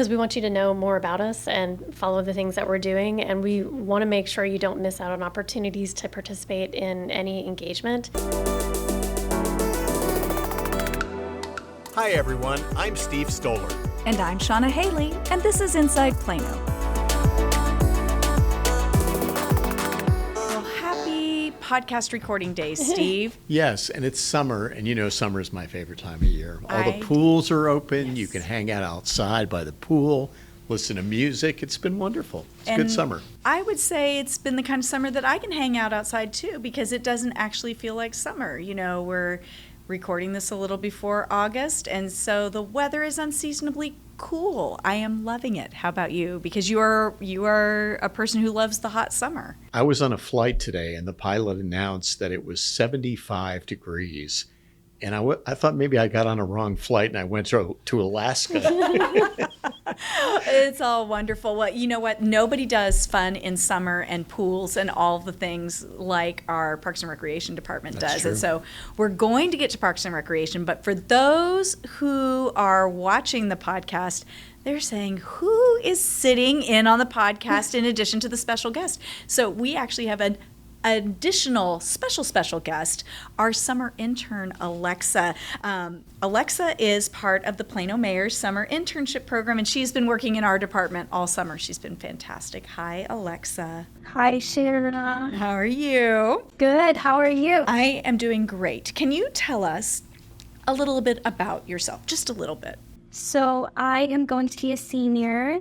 because we want you to know more about us and follow the things that we're doing. And we want to make sure you don't miss out on opportunities to participate in any engagement. Hi, everyone. I'm Steve Stoller. And I'm Shauna Haley, and this is Inside Plano. Well, happy podcast recording day, Steve. Yes, and it's summer, and you know summer is my favorite time of year. All the I- pools are open. Yes. You can hang out outside by the pool, listen to music. It's been wonderful. It's a good summer. I would say it's been the kind of summer that I can hang out outside too, because it doesn't actually feel like summer. You know, we're recording this a little before August, and so the weather is unseasonably cool. I am loving it. How about you? Because you are a person who loves the hot summer. I was on a flight today, and the pilot announced that it was 75 degrees. And I thought maybe I got on a wrong flight, and I went to Alaska. It's all wonderful. Well, you know what? Nobody does fun in summer and pools and all the things like our Parks and Recreation Department That's does. true. And so we're going to get to Parks and Recreation, but for those who are watching the podcast, they're saying, who is sitting in on the podcast in addition to the special guest? So we actually have an additional special guest, our summer intern, Alexa. Alexa is part of the Plano Mayor's Summer Internship Program, and she's been working in our department all summer. She's been fantastic. Hi, Alexa. Hi, Sharon. How are you? Good. How are you? I am doing great. Can you tell us a little bit about yourself? Just a little bit. So I am going to be a senior,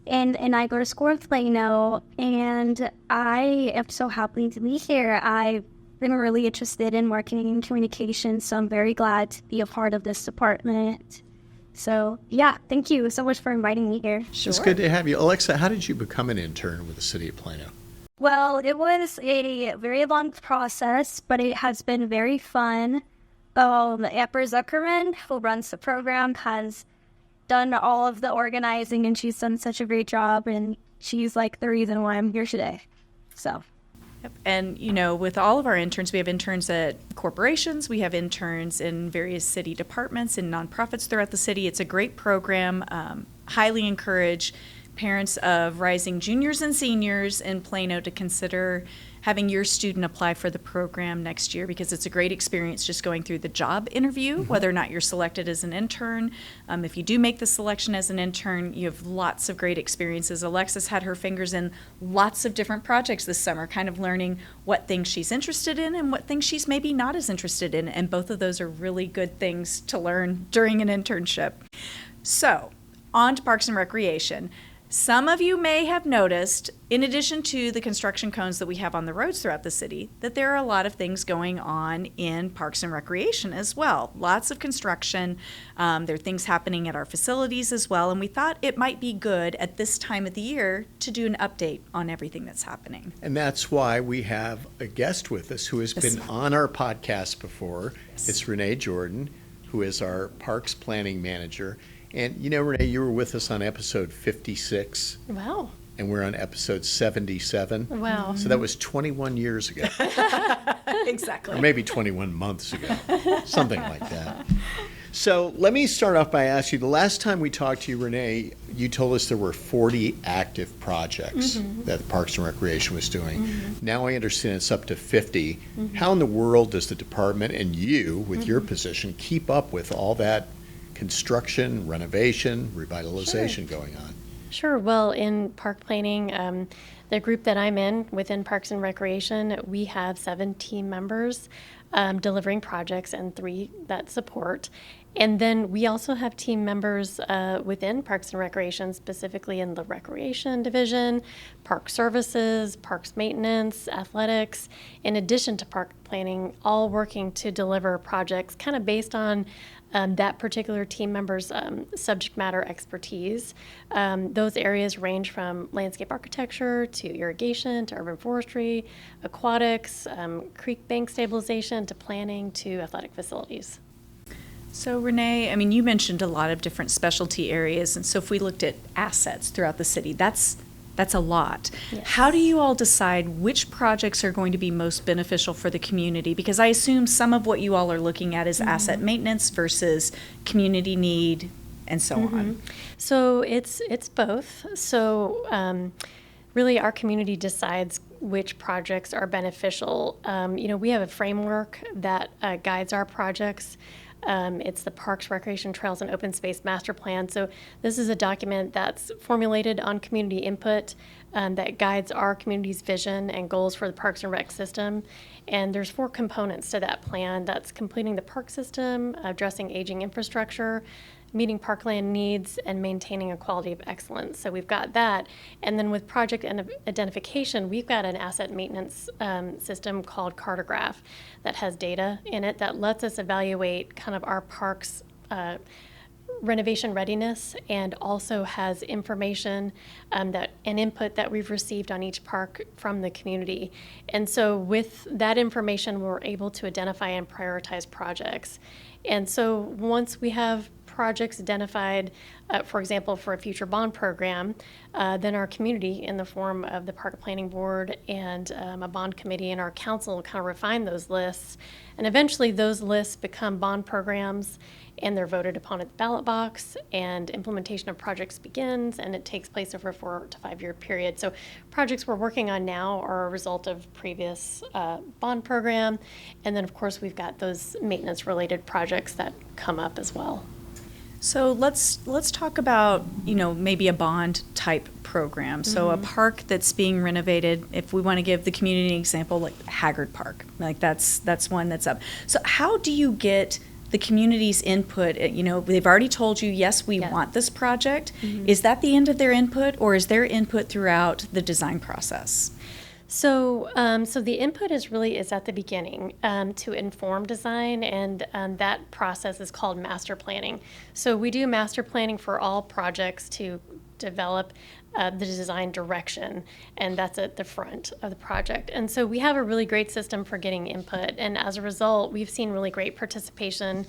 and I go to school in Plano, and I am so happy to be here. I've been really interested in marketing and communication, so I'm very glad to be a part of this department. So, yeah, thank you so much for inviting me here. Sure. It's good to have you. Alexa, how did you become an intern with the city of Plano? Well, it was a very long process, but it has been very fun. Amber Zuckerman, who runs the program, has done all of the organizing, and she's done such a great job, and she's like the reason why I'm here today. So. Yep. And, you know, with all of our interns, we have interns at corporations, we have interns in various city departments and nonprofits throughout the city. It's a great program. Highly encourage parents of rising juniors and seniors in Plano to consider having your student apply for the program next year, because it's a great experience just going through the job interview, whether or not you're selected as an intern. If you do make the selection as an intern, you have lots of great experiences. Alexis had her fingers in lots of different projects this summer, kind of learning what things she's interested in and what things she's maybe not as interested in. And both of those are really good things to learn during an internship. So, on to Parks and Recreation. Some of you may have noticed, in addition to the construction cones that we have on the roads throughout the city, that there are a lot of things going on in Parks and Recreation as well. Lots of construction. There are things happening at our facilities as well, and we thought it might be good at this time of the year to do an update on everything that's happening. And that's why we have a guest with us who has been on our podcast before. It's Renee Jordan, who is our Parks Planning Manager. And you know, Renee, you were with us on episode 56. Wow. And we're on episode 77. Wow. So that was 21 years ago. Exactly. Or maybe 21 months ago. Something like that. So let me start off by asking you, the last time we talked to you, Renee, you told us there were 40 active projects that Parks and Recreation was doing. Now I understand it's up to 50. How in the world does the department and you, with your position, keep up with all that construction, renovation, revitalization going on? Sure. Well, in park planning, the group that I'm in within Parks and Recreation, we have 7 team members delivering projects and 3 that support. And then we also have team members within Parks and Recreation, specifically in the Recreation Division, Park Services, Parks Maintenance, Athletics, in addition to park planning, all working to deliver projects kind of based on that particular team member's subject matter expertise. Those areas range from landscape architecture to irrigation to urban forestry, aquatics, creek bank stabilization to planning to athletic facilities. So Renee, I mean, you mentioned a lot of different specialty areas, and so if we looked at assets throughout the city, that's a lot. Yes. How do you all decide which projects are going to be most beneficial for the community? Because I assume some of what you all are looking at is asset maintenance versus community need and so on? So it's both. So really, our community decides which projects are beneficial. We have a framework that guides our projects. It's the Parks, Recreation, Trails, and Open Space Master Plan. So this is a document that's formulated on community input that guides our community's vision and goals for the Parks and Rec system. And there's 4 components to that plan. That's completing the park system, addressing aging infrastructure, meeting parkland needs, and maintaining a quality of excellence. So we've got that. And then with project identification, we've got an asset maintenance system called Cartograph that has data in it that lets us evaluate kind of our parks renovation readiness, and also has information and input that we've received on each park from the community. And so with that information, we're able to identify and prioritize projects. And so once we have projects identified, for example, for a future bond program, then our community, in the form of the Park Planning Board and a bond committee and our council, kind of refine those lists. And eventually those lists become bond programs, and they're voted upon at the ballot box, and implementation of projects begins, and it takes place over a 4 to 5 year period. So projects we're working on now are a result of previous bond program. And then of course we've got those maintenance related projects that come up as well. So let's talk about, maybe a bond type program. So a park that's being renovated, if we want to give the community an example, like Haggard Park, like that's one that's up. So how do you get the community's input? They've already told you, yes, we want this project. Is that the end of their input, or is there input throughout the design process? So the input is at the beginning to inform design, and that process is called master planning. So we do master planning for all projects to develop the design direction, and that's at the front of the project. And so we have a really great system for getting input, and as a result, we've seen really great participation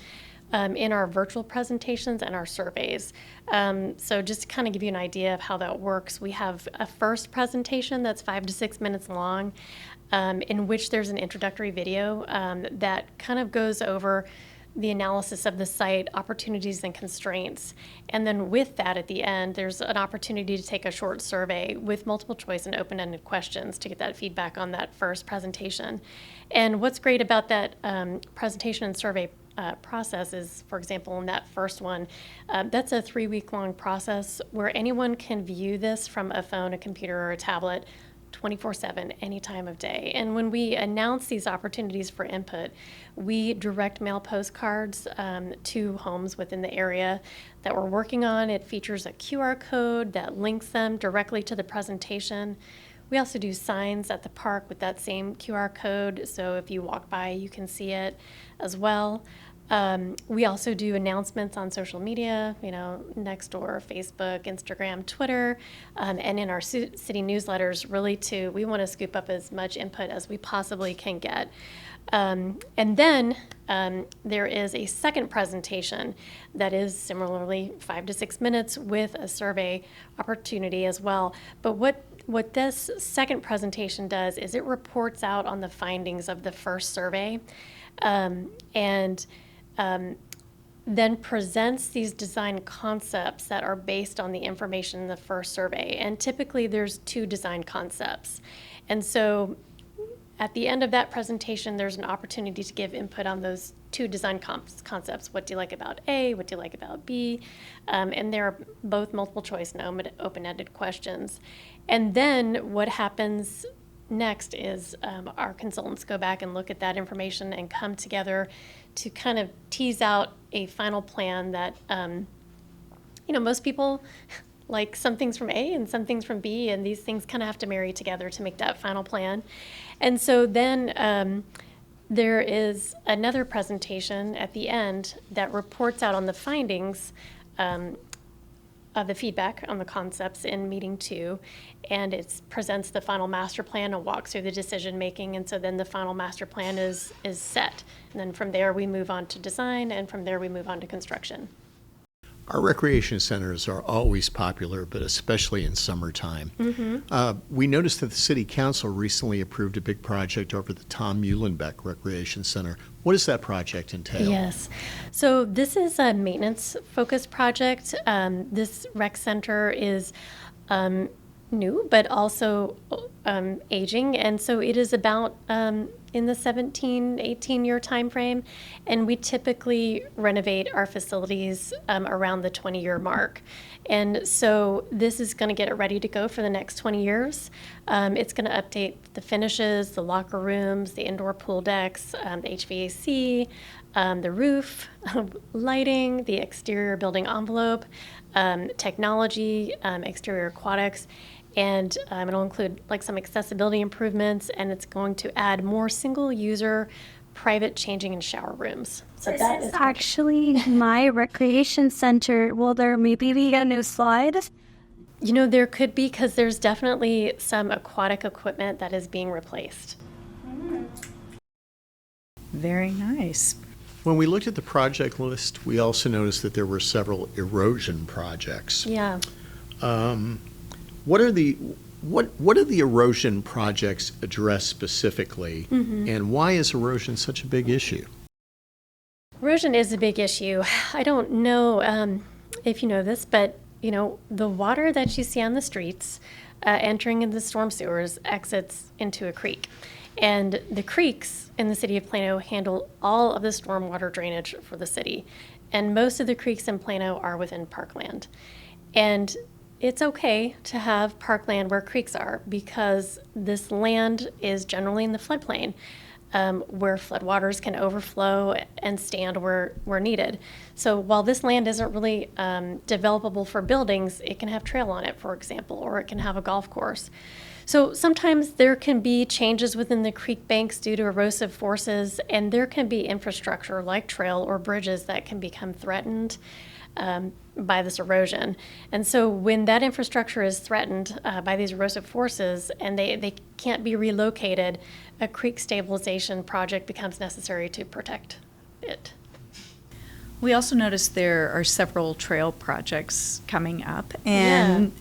in our virtual presentations and our surveys. So just to kind of give you an idea of how that works, we have a first presentation that's 5 to 6 minutes long, in which there's an introductory video that kind of goes over the analysis of the site, opportunities and constraints. And then with that, at the end, there's an opportunity to take a short survey with multiple choice and open-ended questions to get that feedback on that first presentation. And what's great about that presentation and survey process is, for example, in that first one, that's a 3-week-long process where anyone can view this from a phone, a computer, or a tablet 24/7, any time of day. And when we announce these opportunities for input, we direct mail postcards to homes within the area that we're working on. It features a QR code that links them directly to the presentation. We also do signs at the park with that same QR code, so if you walk by, you can see it as well. We also do announcements on social media, Nextdoor, Facebook, Instagram, Twitter, and in our city newsletters, we want to scoop up as much input as we possibly can get. And then there is a second presentation that is similarly 5 to 6 minutes with a survey opportunity as well. But what this second presentation does is it reports out on the findings of the first survey, and then presents these design concepts that are based on the information in the first survey. And typically there's 2 design concepts. And so at the end of that presentation, there's an opportunity to give input on those 2 design concepts. What do you like about A? What do you like about B? And they're both multiple choice and open-ended questions. And then what happens next is our consultants go back and look at that information and come together to kind of tease out a final plan that, most people like some things from A and some things from B, and these things kind of have to marry together to make that final plan. And so then there is another presentation at the end that reports out on the findings of the feedback on the concepts in meeting 2, and it presents the final master plan and walks through the decision making. And so then the final master plan is set, and then from there we move on to design, and from there we move on to construction. Our recreation centers are always popular, but especially in summertime. We noticed that the City Council recently approved a big project over the Tom Muhlenbeck Recreation Center. What does that project entail? Yes. So this is a maintenance-focused project. This rec center is new, but also aging. And so it is about in the 17, 18-year time frame. And we typically renovate our facilities around the 20-year mark. And so this is going to get it ready to go for the next 20 years. It's going to update the finishes, the locker rooms, the indoor pool decks, the HVAC, the roof, lighting, the exterior building envelope, technology, exterior aquatics. And it'll include like some accessibility improvements, and it's going to add more single-user private changing and shower rooms. So This that is is actually my recreation center. Will there maybe be a new slide? there could be, because there's definitely some aquatic equipment that is being replaced. Very nice. When we looked at the project list, we also noticed that there were several erosion projects. Yeah. What are the erosion projects address specifically, and why is erosion such a big issue? Erosion is a big issue. I don't know if you know this, but the water that you see on the streets entering into the storm sewers exits into a creek. And the creeks in the city of Plano handle all of the stormwater drainage for the city. And most of the creeks in Plano are within parkland. And it's okay to have parkland where creeks are, because this land is generally in the floodplain, where floodwaters can overflow and stand where needed. So while this land isn't really developable for buildings, it can have trail on it, for example, or it can have a golf course. So sometimes there can be changes within the creek banks due to erosive forces, and there can be infrastructure like trail or bridges that can become threatened by this erosion. And so when that infrastructure is threatened by these erosive forces and they can't be relocated, a creek stabilization project becomes necessary to protect it. We also noticed there are several trail projects coming up, and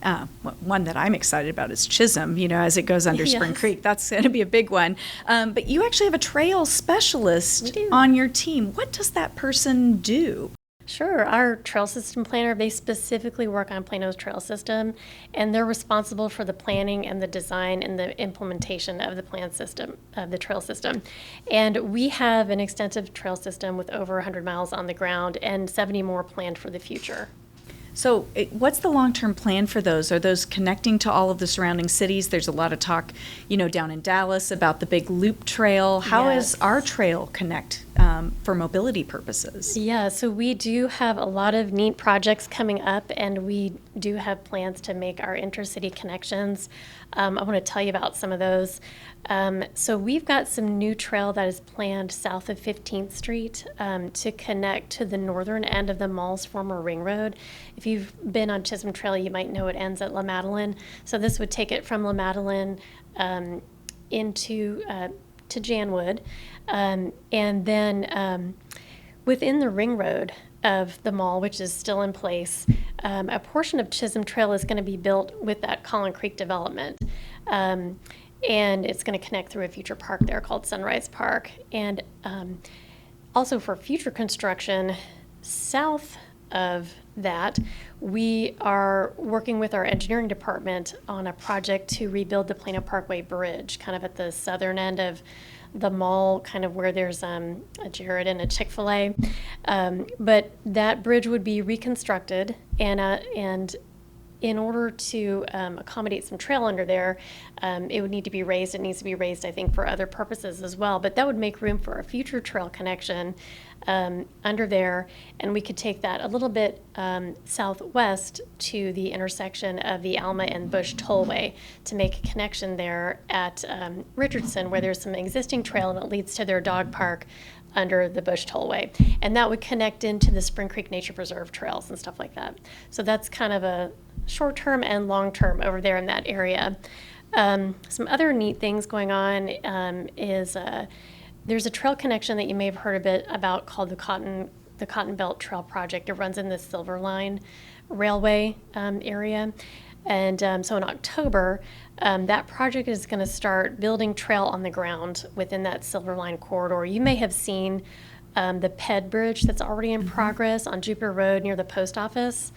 one that I'm excited about is Chisholm, as it goes under Spring Yes. Creek. That's going to be a big one. But you actually have a trail specialist We do. on your team. What does that person do? Sure. Our trail system planner, they specifically work on Plano's trail system, and they're responsible for the planning and the design and the implementation of the plan system, of the trail system. And we have an extensive trail system with over 100 miles on the ground and 70 more planned for the future. So what's the long-term plan for those? Are those connecting to all of the surrounding cities? There's a lot of talk, down in Dallas about the big loop trail. How Yes. is our trail connect for mobility purposes? Yeah, so we do have a lot of neat projects coming up, and we do have plans to make our intercity connections. I want to tell you about some of those. So we've got some new trail that is planned south of 15th Street to connect to the northern end of the mall's former ring road. If you've been on Chisholm Trail, you might know it ends at La Madeleine. So this would take it from La Madeleine into to Janwood, and then within the ring road of the mall, which is still in place, a portion of Chisholm Trail is going to be built with that Collin Creek development. And it's going to connect through a future park there called Sunrise Park. And also for future construction, south of that, we are working with our engineering department on a project to rebuild the Plano Parkway Bridge, kind of at the southern end of the mall, kind of where there's a Jared and a Chick-fil-A. But that bridge would be reconstructed, and in order to accommodate some trail under there, it would need to be raised. It needs to be raised, I think, for other purposes as well. But that would make room for a future trail connection under there, and we could take that a little bit southwest to the intersection of the Alma and Bush Tollway to make a connection there at Richardson, where there's some existing trail and it leads to their dog park under the Bush Tollway. And that would connect into the Spring Creek Nature Preserve trails and stuff like that. So that's kind of a short-term and long-term over there in that area. Some other neat things going on is there's a trail connection that you may have heard a bit about called the Cotton the Cotton Belt Trail project. It runs in the Silver Line Railway area. And so in October, that project is going to start building trail on the ground within that Silver Line corridor. You may have seen the PED bridge that's already in progress on Jupiter Road near the post office.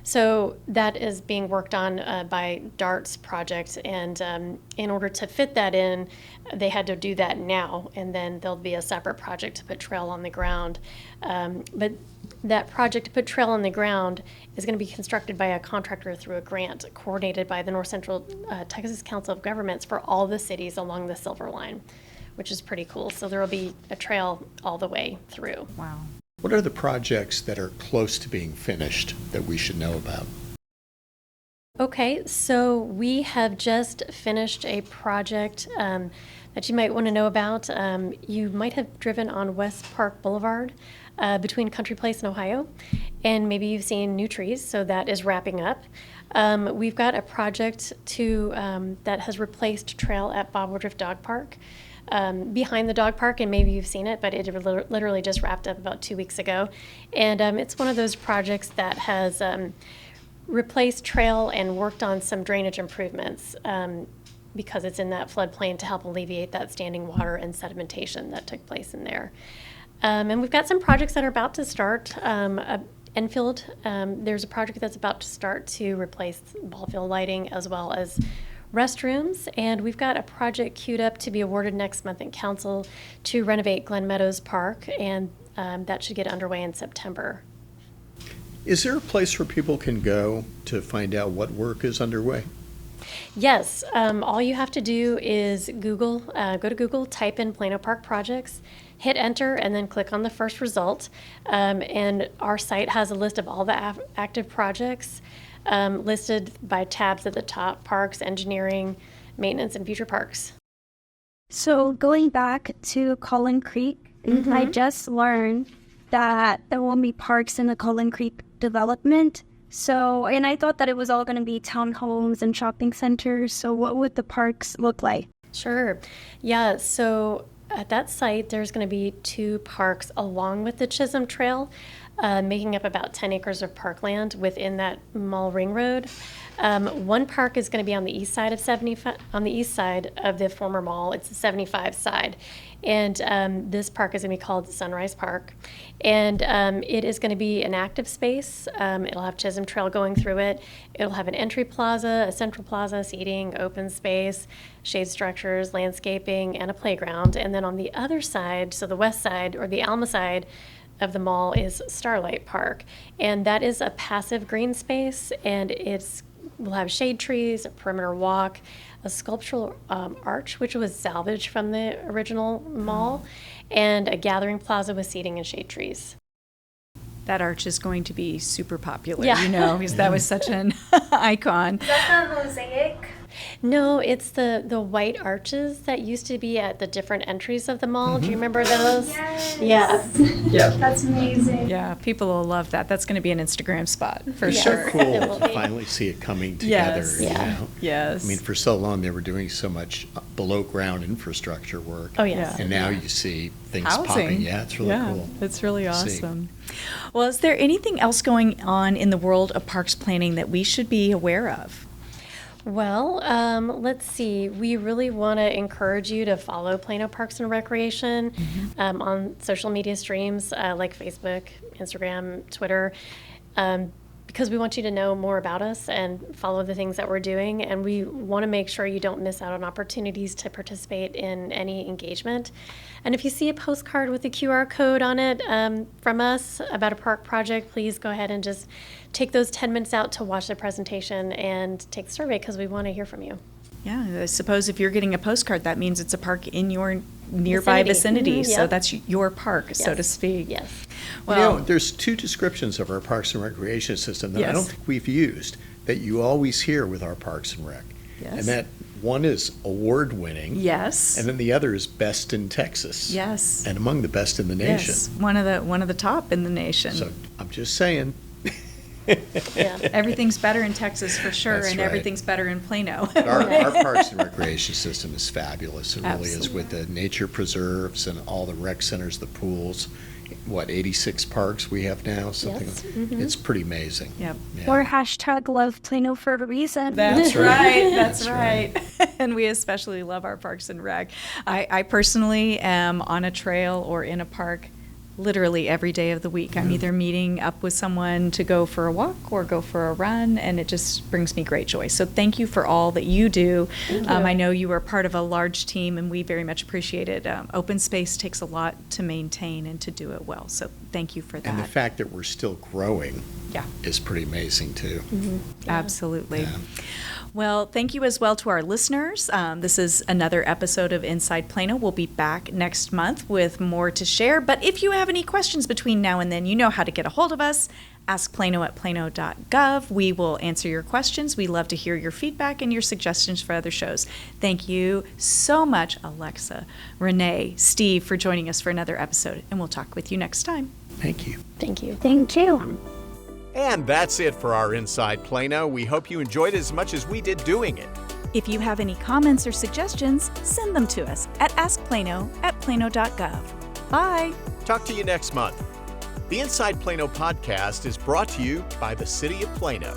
So that is being worked on by DART's project, and in order to fit that in, they had to do that now, and then there'll be a separate project to put trail on the ground. But that project to put trail on the ground is going to be constructed by a contractor through a grant coordinated by the North Central Texas Council of Governments for all the cities along the Silver Line, which is pretty cool. So there will be a trail all the way through. Wow. What are the projects that are close to being finished that we should know about? Okay, so we have just finished a project that you might want to know about. You might have driven on West Park Boulevard between Country Place and Ohio, and maybe you've seen new trees, so that is wrapping up. We've got a project that has replaced trail at Bob Woodruff Dog Park. Behind the dog park, and maybe you've seen it, but it literally just wrapped up about 2 weeks ago. And it's one of those projects that has replaced trail and worked on some drainage improvements because it's in that floodplain to help alleviate that standing water and sedimentation that took place in there. And we've got some projects that are about to start. Enfield, there's a project that's about to start to replace ball field lighting as well as restrooms, and we've got a project queued up to be awarded next month in council to renovate Glen Meadows Park, and that should get underway in September. Is there a place where people can go to find out what work is underway? Yes, all you have to do is go to Google, type in Plano Park projects, hit enter, and then click on the first result. And our site has a list of all the active projects listed by tabs at the top: parks, engineering, maintenance, and future parks. So going back to Collin Creek, I just learned that there will be parks in the Collin Creek development. So, and I thought that it was all going to be townhomes and shopping centers. So what would the parks look like? Sure. Yeah, so at that site, there's going to be 2 parks along with the Chisholm Trail, making up about 10 acres of parkland within that mall ring road. One park is going to be on the east side of the former mall. It's the 75 side, and this park is going to be called Sunrise Park, and it is going to be an active space. It'll have Chisholm Trail going through it. It'll have an entry plaza, a central plaza, seating, open space, shade structures, landscaping, and a playground. And then on the other side, so the west side or the Alma side of the mall, is Starlight Park, and that is a passive green space, and we'll have shade trees, a perimeter walk, a sculptural arch which was salvaged from the original mall, and a gathering plaza with seating and shade trees. That arch is going to be super popular, Yeah. because that was such an icon. Is that the mosaic? No, it's the white arches that used to be at the different entries of the mall. Do you remember those? Yes. Yeah. That's amazing. Yeah, people will love that. That's going to be an Instagram spot for Yeah. sure. It Cool will to be. finally see it coming together. Yes. you Yeah. know? Yes. I mean, for so long, they were doing so much below ground infrastructure work. Oh, yes. And now you see things Housing. popping. Yeah, it's really cool. It's really to see. awesome. Well, is there anything else going on in the world of parks planning that we should be aware of? Well, let's see. We really want to encourage you to follow Plano Parks and Recreation on social media streams like Facebook, Instagram, Twitter, because we want you to know more about us and follow the things that we're doing. And we want to make sure you don't miss out on opportunities to participate in any engagement. And if you see a postcard with a QR code on it from us about a park project, please go ahead and just take those 10 minutes out to watch the presentation and take the survey, because we want to hear from you. Yeah, I suppose if you're getting a postcard, that means it's a park in your nearby vicinity. Mhm, So yep. that's your park, so to Yes. speak. Yes. Well, There's 2 descriptions of our Parks and Recreation system that I Yes. don't think we've used, that you always hear with our Parks and Rec. Yes. And that one is award-winning. yes. And then the other is best in Texas. Yes. And among the best in the nation. Yes, one of the top in the nation. So I'm just saying. Yeah. Everything's better in Texas for sure, That's and right. everything's better in Plano. Our Parks and Recreation system is fabulous. It really is, Absolutely. with the nature preserves and all the rec centers, the pools. 86 parks we have now? Something. Yes. It's pretty amazing. Yep. Yeah. Or hashtag love Plano for a reason. That's right. That's That's right. And we especially love our Parks and Rec. I personally am on a trail or in a park literally every day of the week. I'm either meeting up with someone to go for a walk or go for a run, and it just brings me great joy. So thank you for all that you do. I know you are part of a large team, and we very much appreciate it. Open space takes a lot to maintain and to do it well. So thank you for that. And the fact that we're still growing Yeah. is pretty amazing, too. Absolutely. Yeah. Well, thank you as well to our listeners. This is another episode of Inside Plano. We'll be back next month with more to share. But if you have any questions between now and then, you know how to get a hold of us. Ask Plano at plano.gov. We will answer your questions. We love to hear your feedback and your suggestions for other shows. Thank you so much, Alexa, Renee, Steve, for joining us for another episode. And we'll talk with you next time. Thank you. Thank you. Thank you. And that's it for our Inside Plano. We hope you enjoyed it as much as we did doing it. If you have any comments or suggestions, send them to us at askplano@plano.gov. Bye. Talk to you next month. The Inside Plano podcast is brought to you by the City of Plano.